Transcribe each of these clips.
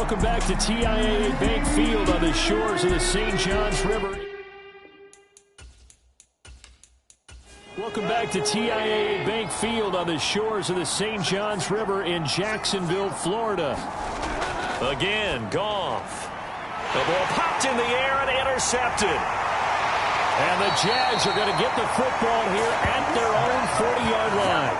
Welcome back to TIAA Bank Field on the shores of the St. Johns River. Welcome back to TIAA Bank Field on the shores of the St. Johns River in Jacksonville, Florida. Again, Goff. The ball popped in the air and intercepted. And the Jags are going to get the football here at their own 40-yard line.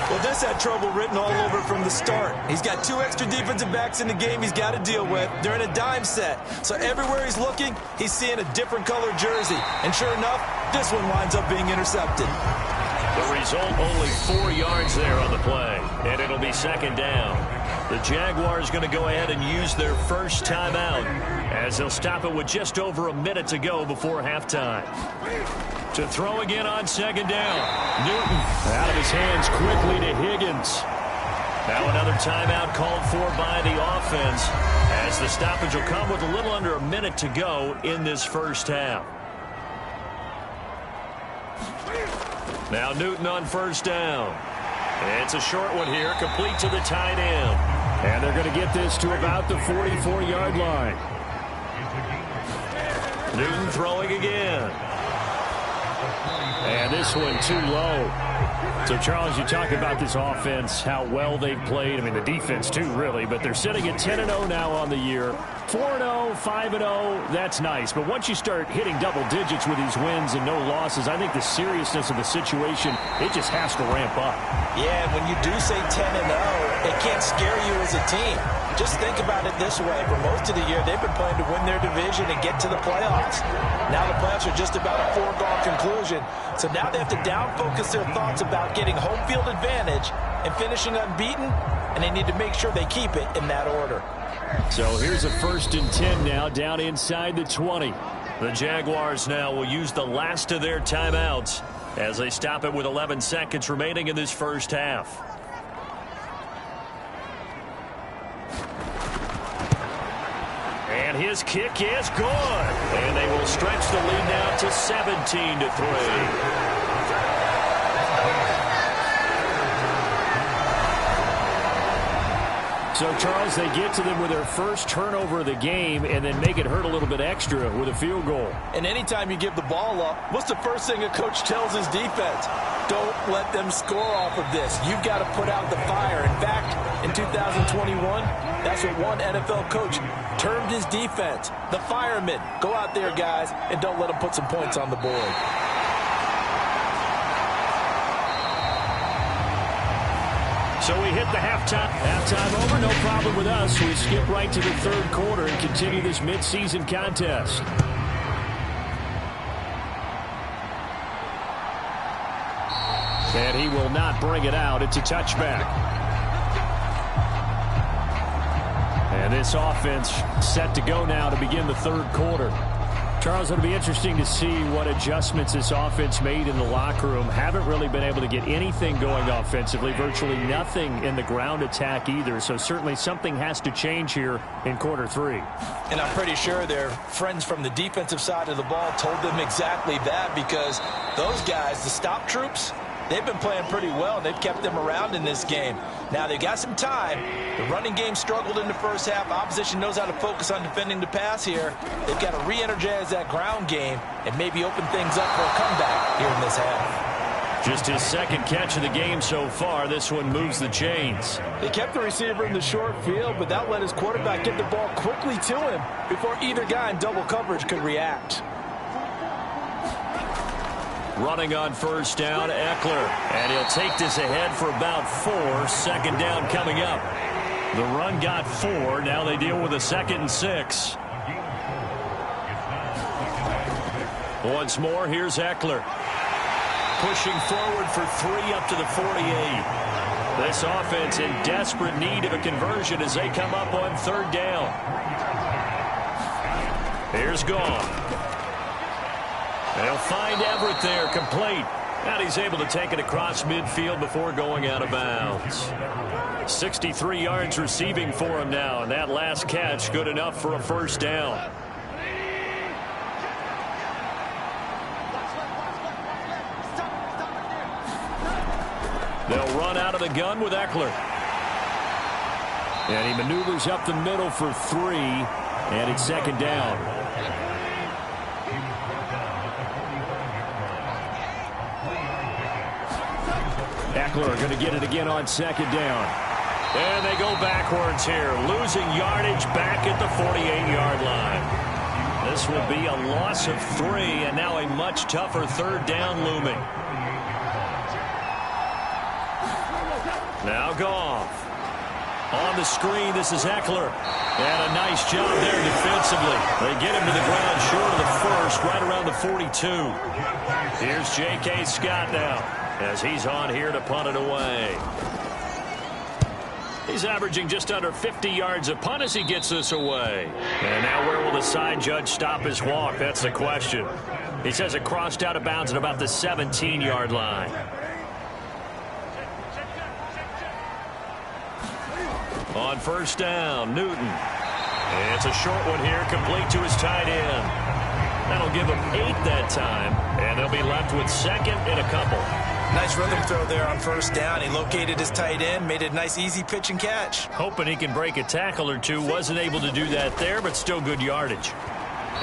Well, this had trouble written all over from the start. He's got 2 extra defensive backs in the game he's got to deal with. They're in a dime set. So everywhere he's looking, he's seeing a different color jersey. And sure enough, this one winds up being intercepted. The result, only 4 yards there on the play. And it'll be second down. The Jaguars going to go ahead and use their first timeout as they'll stop it with just over a minute to go before halftime. To throw again on second down. Newton out of his hands quickly to Higgins. Now another timeout called for by the offense as the stoppage will come with a little under a minute to go in this first half. Now Newton on first down. It's a short one here, complete to the tight end. And they're going to get this to about the 44-yard line. Newton throwing again. And this one too low. So, Charles, you talk about this offense, how well they've played. I mean, the defense, too, really. But they're sitting at 10-0 now on the year. 4-0, 5-0, that's nice. But once you start hitting double digits with these wins and no losses, I think the seriousness of the situation, it just has to ramp up. Yeah, when you do say 10-0, it can't scare you as a team. Just think about it this way. For most of the year, they've been playing to win their division and get to the playoffs. Now the playoffs are just about a foregone conclusion. So now they have to down-focus their thoughts about getting home field advantage and finishing unbeaten, and they need to make sure they keep it in that order. So here's a 1st and 10 now down inside the 20. The Jaguars now will use the last of their timeouts as they stop it with 11 seconds remaining in this first half. And his kick is good. And they will stretch the lead now to 17-3. So, Charles, they get to them with their first turnover of the game and then make it hurt a little bit extra with a field goal. And anytime you give the ball up, what's the first thing a coach tells his defense? Don't let them score off of this. You've got to put out the fire. In fact, in 2021, that's what one NFL coach termed his defense. The firemen. Go out there, guys, and don't let them put some points on the board. So we hit the halftime. Halftime over, no problem with us. We skip right to the third quarter and continue this midseason contest. And he will not bring it out. It's a touchback. And this offense set to go now to begin the third quarter. Charles, it'll be interesting to see what adjustments this offense made in the locker room. Haven't really been able to get anything going offensively. Virtually nothing in the ground attack either. So certainly something has to change here in quarter 3. And I'm pretty sure their friends from the defensive side of the ball told them exactly that, because those guys, the stop troops, they've been playing pretty well. They've kept them around in this game. Now, they've got some time. The running game struggled in the first half. Opposition knows how to focus on defending the pass here. They've got to re-energize that ground game and maybe open things up for a comeback here in this half. Just his second catch of the game so far. This one moves the chains. They kept the receiver in the short field, but that let his quarterback get the ball quickly to him before either guy in double coverage could react. Running on first down, Eckler. And he'll take this ahead for about 4. Second down coming up. The run got 4. Now they deal with a 2nd and 6. Once more, here's Eckler. Pushing forward for 3 up to the 48. This offense in desperate need of a conversion as they come up on third down. Here's Goff. They'll find Everett there, complete. And he's able to take it across midfield before going out of bounds. 63 yards receiving for him now, and that last catch good enough for a first down. They'll run out of the gun with Eckler. And he maneuvers up the middle for 3, and it's second down. Eckler going to get it again on second down. And they go backwards here, losing yardage back at the 48-yard line. This will be a loss of 3, and now a much tougher third down looming. Now Goff. On the screen, this is Eckler. And a nice job there defensively. They get him to the ground short of the first, right around the 42. Here's J.K. Scott now, as he's on here to punt it away. He's averaging just under 50 yards a punt as he gets this away. And now where will the side judge stop his walk? That's the question. He says it crossed out of bounds at about the 17-yard line. On first down, Newton. And it's a short one here, complete to his tight end. That'll give him 8 that time, and they'll be left with second and a couple. Nice rhythm throw there on first down. He located his tight end, made it a nice easy pitch and catch. Hoping he can break a tackle or two. Wasn't able to do that there, but still good yardage.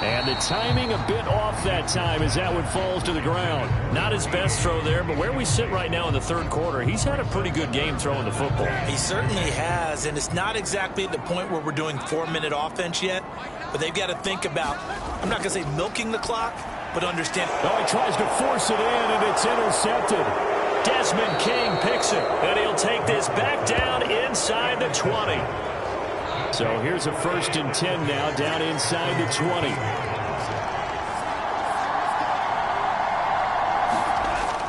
And the timing a bit off that time as that one falls to the ground. Not his best throw there, but where we sit right now in the third quarter, he's had a pretty good game throwing the football. He certainly has, and it's not exactly at the point where we're doing 4-minute offense yet, but they've got to think about, I'm not going to say milking the clock, but understand. Oh, he tries to force it in, and it's intercepted. Desmond King picks it, and he'll take this back down inside the 20. So here's a 1st and 10 now, down inside the 20.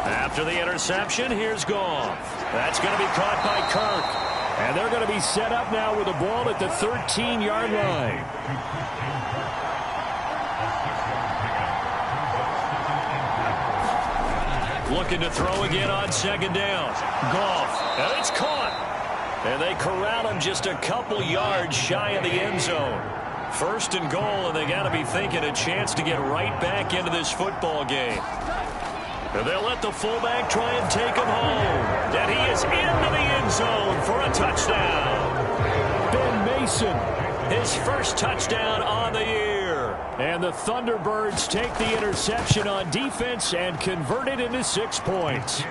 After the interception, here's Goff. That's going to be caught by Kirk. And they're going to be set up now with the ball at the 13-yard line. Looking to throw again on second down. Goff, and it's caught. And they corral him just a couple yards shy of the end zone. 1st and goal, and they got to be thinking a chance to get right back into this football game. And they'll let the fullback try and take him home. And he is into the end zone for a touchdown. Ben Mason. His first touchdown on the year. And the Thunderbirds take the interception on defense and convert it into 6 points.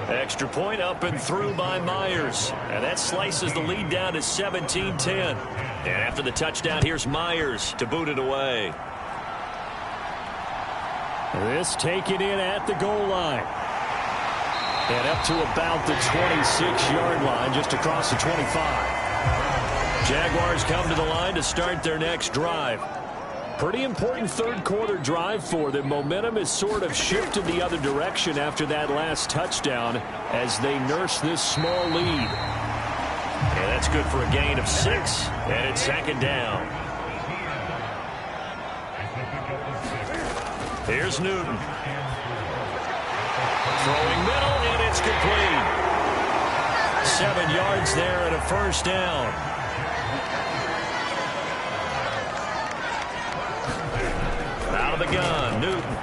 Extra point up and through by Myers. And that slices the lead down to 17-10. And after the touchdown, here's Myers to boot it away. This taken in at the goal line. And up to about the 26-yard line, just across the 25. Jaguars come to the line to start their next drive. Pretty important third quarter drive for them. Momentum has sort of shifted the other direction after that last touchdown as they nurse this small lead. And that's good for a gain of 6, and it's second down. Here's Newton. Throwing middle, and it's complete. 7 yards there and a first down. Out of the gun, Newton.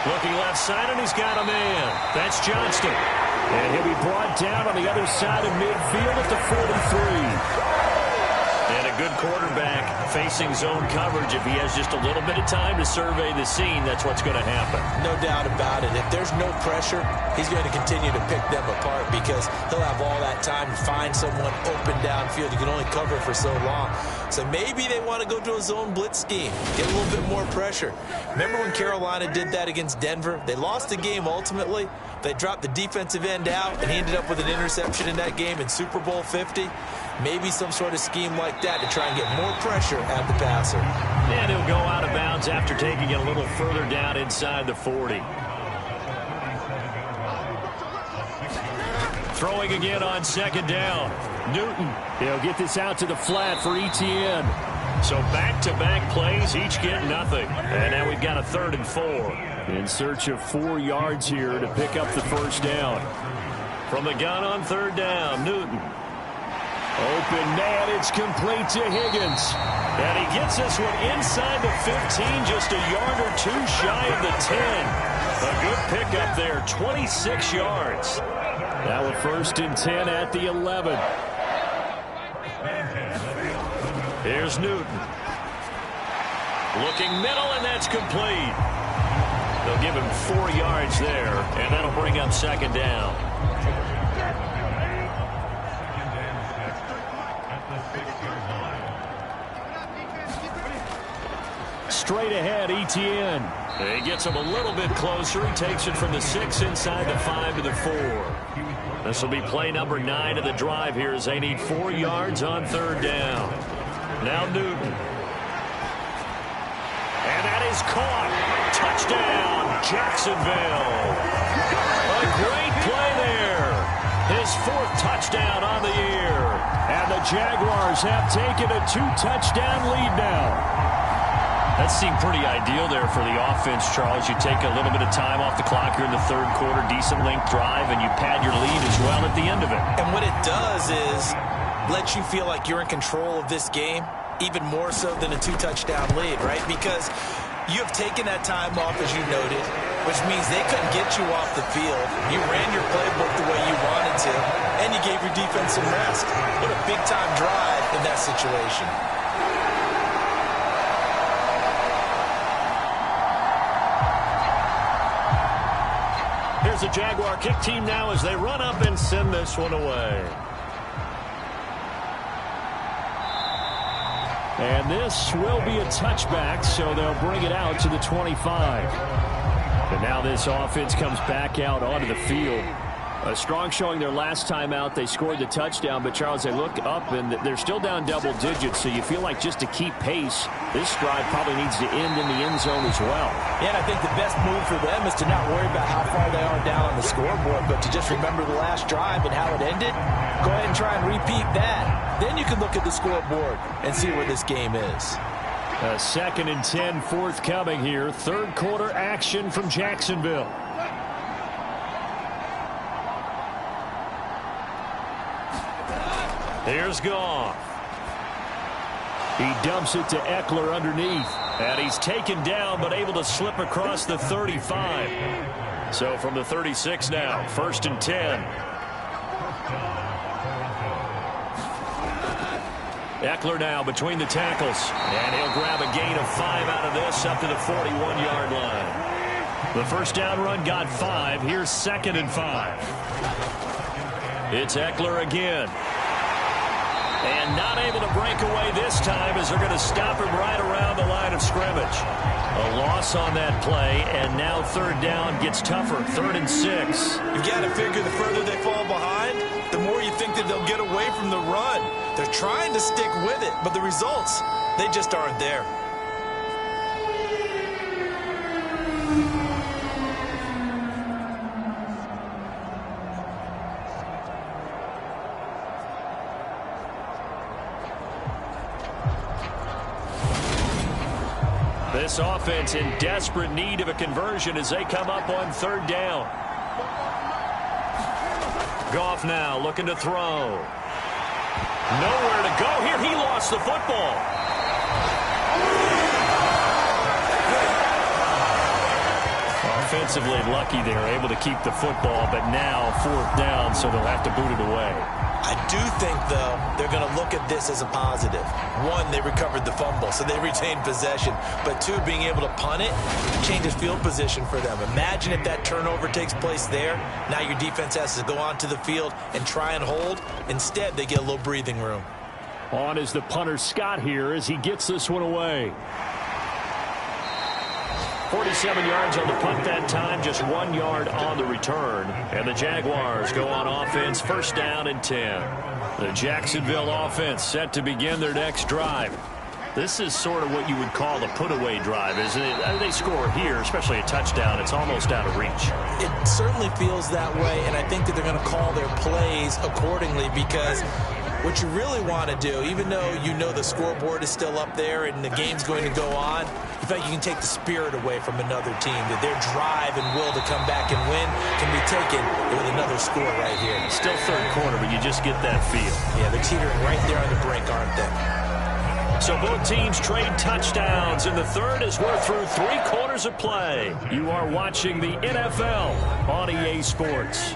Looking left side, and he's got a man. That's Johnston. And he'll be brought down on the other side of midfield at the 43. And a good quarterback facing zone coverage. If he has just a little bit of time to survey the scene, that's what's going to happen. No doubt about it. If there's no pressure, he's going to continue to pick them apart because he'll have all that time to find someone open downfield. You can only cover for so long. So maybe they want to go to a zone blitz scheme, get a little bit more pressure. Remember when Carolina did that against Denver? They lost the game ultimately. They dropped the defensive end out, and he ended up with an interception in that game in Super Bowl 50. Maybe some sort of scheme like that to try and get more pressure at the passer. And he'll go out of bounds after taking it a little further down inside the 40. Throwing again on second down. Newton. He'll get this out to the flat for Etienne. So back-to-back plays, each get nothing. And now we've got a 3rd and 4. In search of 4 yards here to pick up the first down. From the gun on 3rd down, Newton. Open man, it's complete to Higgins. And he gets this one inside the 15, just a yard or 2 shy of the 10. A good pickup there, 26 yards. Now a 1st and 10 at the 11. Here's Newton. Looking middle, and that's complete. They'll give him 4 yards there, and that'll bring up second down. Straight ahead, Etienne. He gets him a little bit closer. He takes it from the 6 inside the 5 to the 4. This will be play number 9 of the drive here as they need 4 yards on third down. Now Newton. And that is caught. Touchdown, Jacksonville. A great play there. His 4th touchdown on the year. And the Jaguars have taken a 2-touchdown lead now. That seemed pretty ideal there for the offense, Charles. You take a little bit of time off the clock here in the third quarter, decent length drive, and you pad your lead as well at the end of it. And what it does is let you feel like you're in control of this game, even more so than a 2-touchdown lead, right? Because you have taken that time off, as you noted, which means they couldn't get you off the field. You ran your playbook the way you wanted to, and you gave your defense some rest. What a big-time drive in that situation. Here's the Jaguar kick team now as they run up and send this one away. And this will be a touchback, so they'll bring it out to the 25. And now this offense comes back out onto the field. A strong showing their last time out. They scored the touchdown, but, Charles, they look up, and they're still down double digits, so you feel like just to keep pace, this drive probably needs to end in the end zone as well. Yeah, and I think the best move for them is to not worry about how far they are down on the scoreboard, but to just remember the last drive and how it ended. Go ahead and try and repeat that. Then you can look at the scoreboard and see where this game is. A 2nd and 10 forthcoming here. Third quarter action from Jacksonville. Here's Goff. He dumps it to Eckler underneath. And he's taken down but able to slip across the 35. So from the 36 now, 1st and 10. Eckler now between the tackles. And he'll grab a gain of 5 out of this up to the 41-yard line. The first down run got 5. Here's 2nd and 5. It's Eckler again. And not able to break away this time as they're going to stop him right around the line of scrimmage. A loss on that play, and now third down gets tougher. 3rd and 6. You've got to figure the further they fall behind, the more you think that they'll get away from the run. They're trying to stick with it, but the results, they just aren't there. This offense in desperate need of a conversion as they come up on third down. Goff now looking to throw. Nowhere to go here. He lost the football. Offensively lucky they were able to keep the football, but now 4th down, so they'll have to boot it away. I do think, though, they're going to look at this as a positive. 1, they recovered the fumble, so they retained possession. But 2, being able to punt it changes field position for them. Imagine if that turnover takes place there. Now your defense has to go onto the field and try and hold. Instead, they get a little breathing room. On is the punter Scott here as he gets this one away. 47 yards on the punt that time, just 1 yard on the return. And the Jaguars go on offense, 1st down and 10. The Jacksonville offense set to begin their next drive. This is sort of what you would call a put-away drive, isn't it? They score here, especially a touchdown. It's almost out of reach. It certainly feels that way, and I think that they're going to call their plays accordingly because what you really want to do, even though you know the scoreboard is still up there and the game's going to go on, in fact, you can take the spirit away from another team, that their drive and will to come back and win can be taken with another score right here. Still third quarter, but you just get that feel. Yeah, they're teetering right there on the brink, aren't they? So both teams trade touchdowns in the third as we're through 3 quarters of play. You are watching the NFL on EA Sports.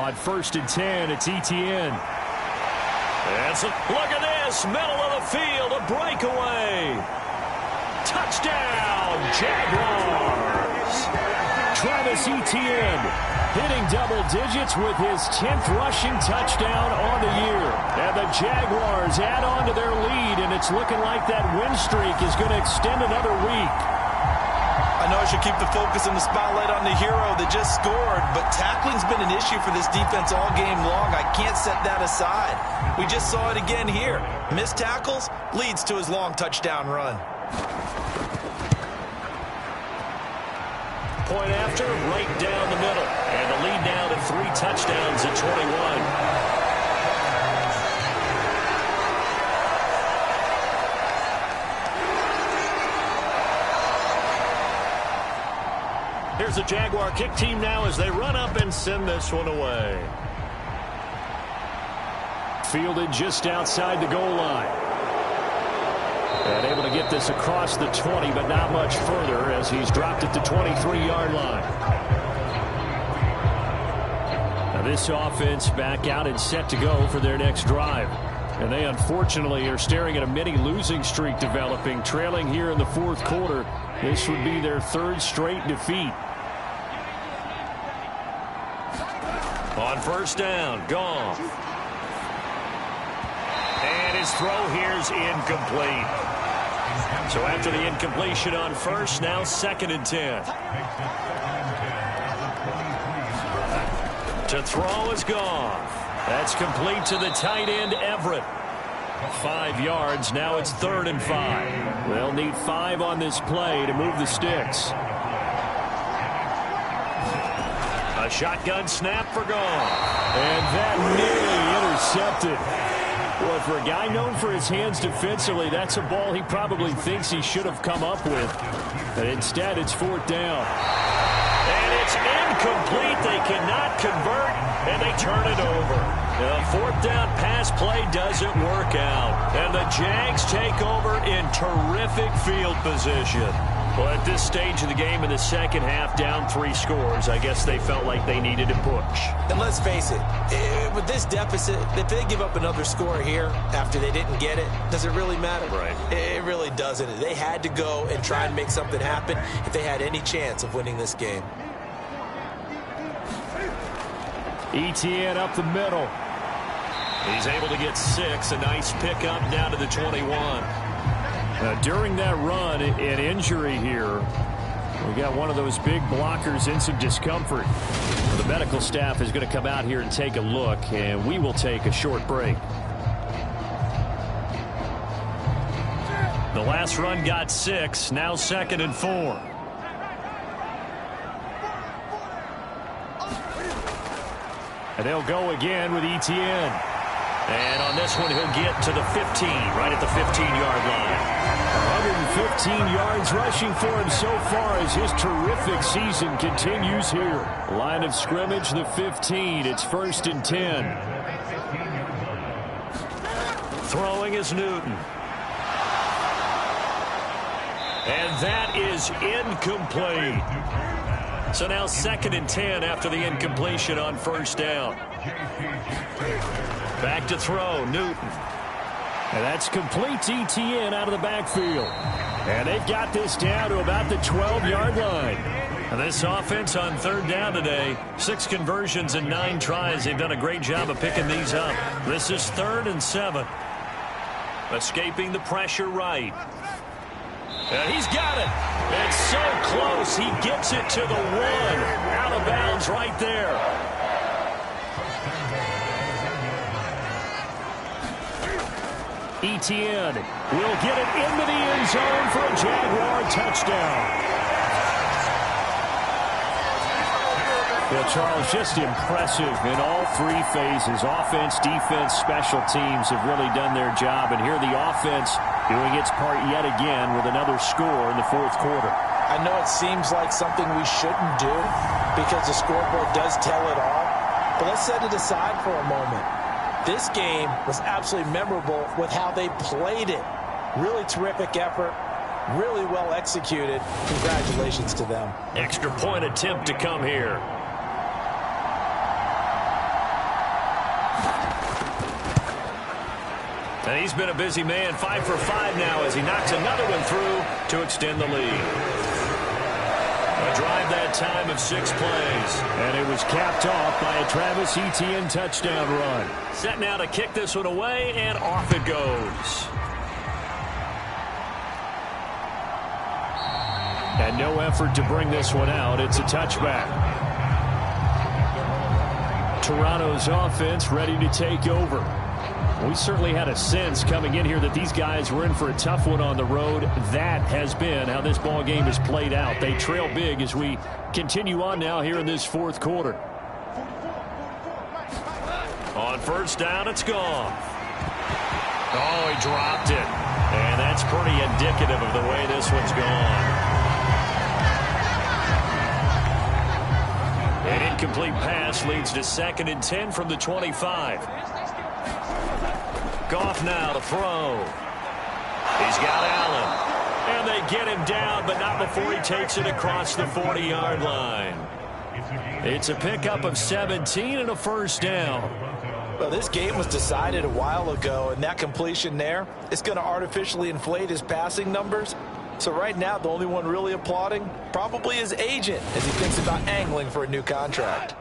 On 1st and 10, it's Etienne. Look at this, middle of the field, a breakaway. Touchdown, Jaguars. Travis Etienne hitting double digits with his 10th rushing touchdown on the year. And the Jaguars add on to their lead, and it's looking like that win streak is going to extend another week. I know I should keep the focus and the spotlight on the hero that just scored, but tackling's been an issue for this defense all game long. I can't set that aside. We just saw it again here. Missed tackles leads to his long touchdown run. Point after, right down the middle. And the lead now to 3 touchdowns at 21. Here's the Jaguar kick team now as they run up and send this one away. Fielded just outside the goal line. And able to get this across the 20, but not much further as he's dropped at the 23-yard line. Now this offense back out and set to go for their next drive. And they unfortunately are staring at a mini losing streak developing, trailing here in the 4th quarter. This would be their 3rd straight defeat. On 1st down, Goff. And his throw here's incomplete. So after the incompletion on 1st, now 2nd and 10. To throw is Goff. That's complete to the tight end, Everett. 5 yards. Now it's 3rd and 5. They'll need 5 on this play to move the sticks. A shotgun snap for Goff. And that nearly intercepted. Boy, for a guy known for his hands defensively, that's a ball he probably thinks he should have come up with. But instead, it's 4th down. And it's incomplete. They cannot convert, and they turn it over. The 4th down pass play doesn't work out. And the Jags take over in terrific field position. Well, at this stage of the game in the second half, down 3 scores, I guess they felt like they needed to push. And let's face it, with this deficit, if they give up another score here after they didn't get it, does it really matter? Right. It really doesn't. They had to go and try and make something happen if they had any chance of winning this game. Etienne up the middle. He's able to get 6. A nice pickup down to the 21. During that run, an injury here. We got one of those big blockers in some discomfort. The medical staff is going to come out here and take a look, and we will take a short break. The last run got 6. Now 2nd and 4. And they'll go again with Etienne. And on this one, he'll get to the 15, right at the 15-yard line. 115 yards rushing for him so far as his terrific season continues here. Line of scrimmage, the 15. It's 1st and 10. Throwing is Newton. And that is incomplete. So now 2nd and 10 after the incompletion on 1st down. Back to throw, Newton. And that's complete to Etienne out of the backfield. And they've got this down to about the 12-yard line. And this offense on 3rd down today, 6 conversions and 9 tries. They've done a great job of picking these up. This is 3rd and 7. Escaping the pressure right. And he's got it. It's so close. He gets it to the 1. Out of bounds right there. Etienne will get it into the end zone for a Jaguar touchdown. Well, Charles, just impressive in all 3 phases. Offense, defense, special teams have really done their job. And here the offense doing its part yet again with another score in the 4th quarter. I know it seems like something we shouldn't do because the scoreboard does tell it all. But let's set it aside for a moment. This game was absolutely memorable with how they played it. Really terrific effort. Really well executed. Congratulations to them. Extra point attempt to come here. And he's been a busy man, 5 for 5 now as he knocks another one through to extend the lead. A drive that time of 6 plays. And it was capped off by a Travis Etienne touchdown run. Set now to kick this one away, and off it goes. And no effort to bring this one out. It's a touchback. Toronto's offense ready to take over. We certainly had a sense coming in here that these guys were in for a tough one on the road. That has been how this ball game has played out. They trail big as we continue on now here in this fourth quarter. On first down, it's gone. Oh, he dropped it. And that's pretty indicative of the way this one's gone. An incomplete pass leads to 2nd and 10 from the 25. Goff now to throw. He's got Allen. And they get him down, but not before he takes it across the 40-yard line. It's a pickup of 17 and a first down. Well, this game was decided a while ago, and that completion there is going to artificially inflate his passing numbers. So right now, the only one really applauding probably his agent as he thinks about angling for a new contract.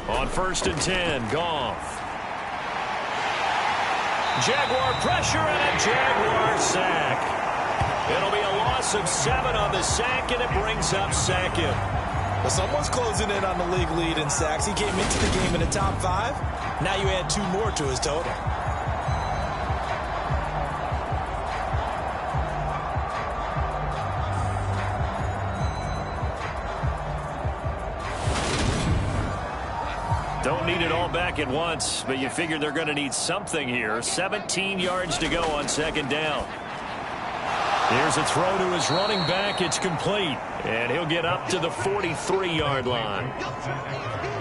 On 1st and 10, Goff. Jaguar pressure and a Jaguar sack. It'll be a loss of 7 on the sack, and it brings up 2nd. Well, someone's closing in on the league lead in sacks. He came into the game in the top 5. Now you add 2 more to his total. Don't need it all back at once, but you figure they're going to need something here. 17 yards to go on 2nd down. Here's a throw to his running back. It's complete. And he'll get up to the 43-yard line.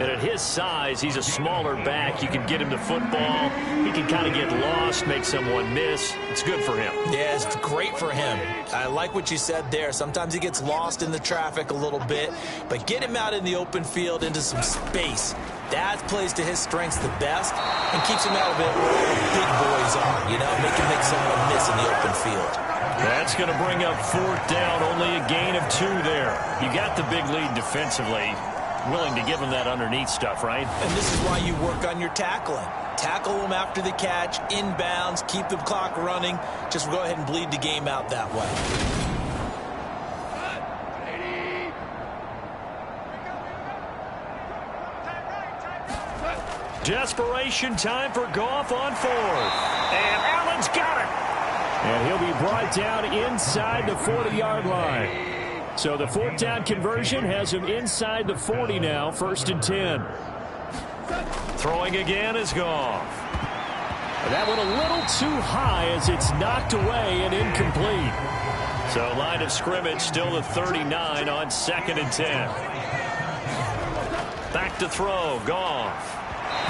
And at his size, he's a smaller back. You can get him the football. He can kind of get lost, make someone miss. It's good for him. Yeah, it's great for him. I like what you said there. Sometimes he gets lost in the traffic a little bit. But get him out in the open field into some space. That plays to his strengths the best and keeps him out of it where all the big boys are. You know, make someone miss in the open field. That's going to bring up 4th down. Only a gain of 2 there. You got the big lead defensively. Willing to give him that underneath stuff, right? And this is why you work on your tackling. Tackle them after the catch, inbounds, keep the clock running. Just go ahead and bleed the game out that way. Desperation time for Goff on 4th. And Allen's got it. And he'll be brought down inside the 40-yard line. So the 4th down conversion has him inside the 40 now, 1st and 10. Throwing again is Goff. That one a little too high as it's knocked away and incomplete. So line of scrimmage still the 39 on 2nd and 10. Back to throw, Goff.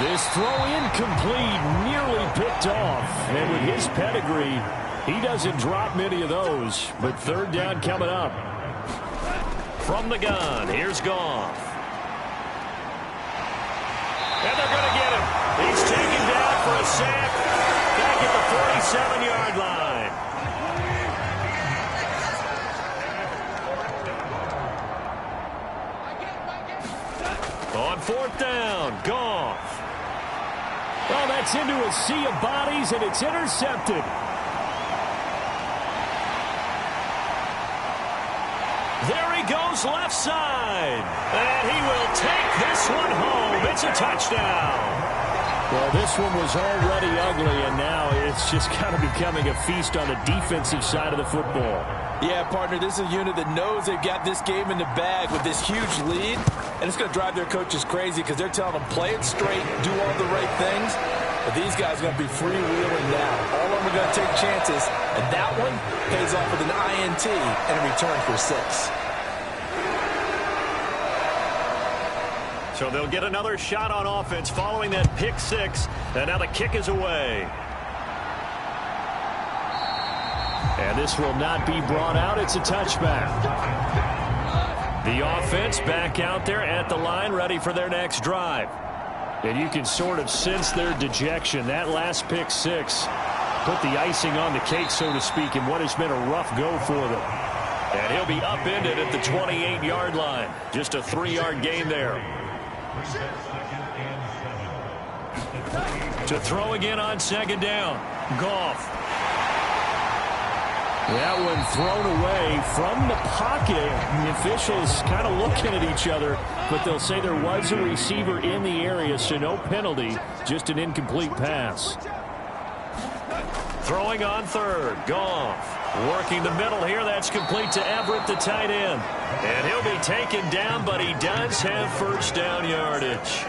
This throw incomplete, nearly picked off. And with his pedigree, he doesn't drop many of those. But 3rd down coming up. From the gun, here's Goff. And they're going to get him. He's taken down for a sack back at the 47-yard line. On 4th down, Goff. Well, that's into a sea of bodies, and it's intercepted. There he goes left side. And he will take this one home. It's a touchdown. Well, this one was already ugly, and now it's just kind of becoming a feast on the defensive side of the football. Yeah, partner, this is a unit that knows they've got this game in the bag with this huge lead. And it's going to drive their coaches crazy because they're telling them play it straight, do all the right things. But these guys are going to be freewheeling now. All of them are going to take chances. And that one pays off with an INT and a return for 6. So they'll get another shot on offense following that pick 6. And now the kick is away. And this will not be brought out. It's a touchback. The offense back out there at the line, ready for their next drive. And you can sort of sense their dejection. That last pick six put the icing on the cake, so to speak, in what has been a rough go for them. And he'll be upended at the 28-yard line. Just a 3-yard gain there. To throw again on second down. Goff. That one thrown away from the pocket. The officials kind of looking at each other, but they'll say there was a receiver in the area, so no penalty, just an incomplete pass. Throwing on third. Goff. Working the middle here. That's complete to Everett, the tight end. And he'll be taken down, but he does have first down yardage.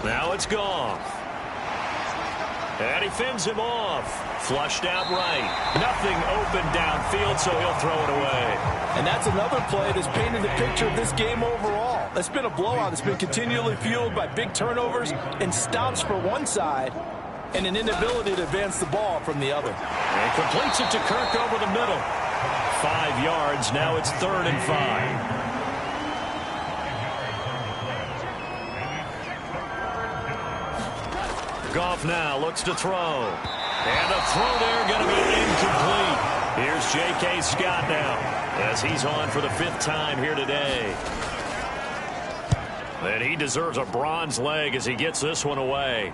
Now it's Goff. And he fends him off. Flushed out right. Nothing open downfield, so he'll throw it away. And that's another play that's painted the picture of this game overall. It's been a blowout. It's been continually fueled by big turnovers and stops for one side and an inability to advance the ball from the other. And completes it to Kirk over the middle. 5 yards. Now it's 3rd and 5. Goff now looks to throw. And a throw there going to be incomplete. Here's J.K. Scott now as he's on for the 5th time here today. And he deserves a bronze leg as he gets this one away.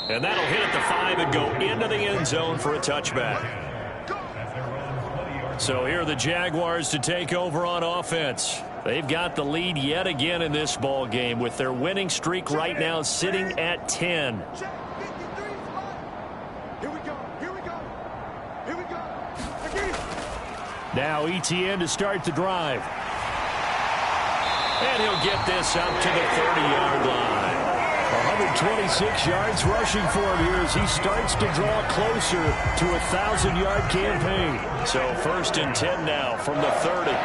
And that'll hit at the 5 and go into the end zone for a touchback. So here are the Jaguars to take over on offense. They've got the lead yet again in this ball game with their winning streak right now sitting at 10. Now ETN to start the drive. And he'll get this up to the 30-yard line. 126 yards rushing for him here as he starts to draw closer to a 1,000-yard campaign. So 1st and 10 now from the 30.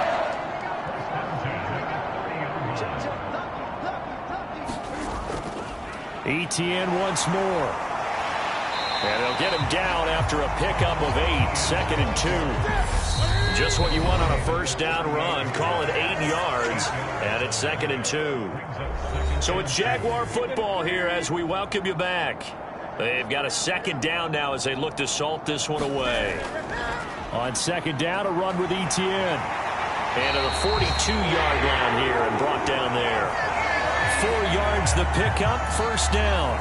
ETN once more. And they'll get him down after a pickup of 8. 2nd and 2. Just what you want on a first down run. Call it 8 yards. And it's 2nd and 2. So it's Jaguar football here as we welcome you back. They've got a 2nd down now as they look to salt this one away. On 2nd down, a run with ETN. And to the 42-yard line here and brought down there. 4 yards the pickup, 1st down.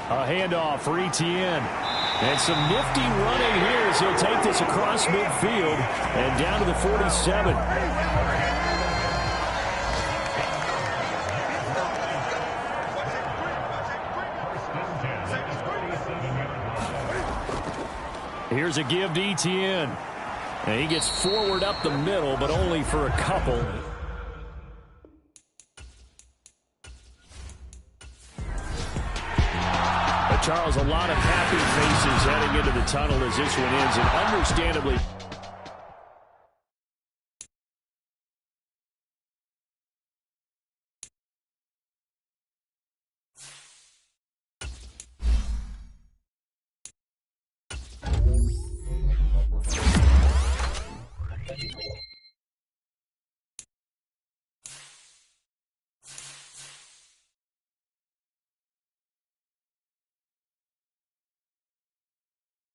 A handoff for ETN. And some nifty running here as he'll take this across midfield and down to the 47. Here's a give to ETN. And he gets forward up the middle, but only for a couple. Charles, a lot of happy faces heading into the tunnel as this one ends, and understandably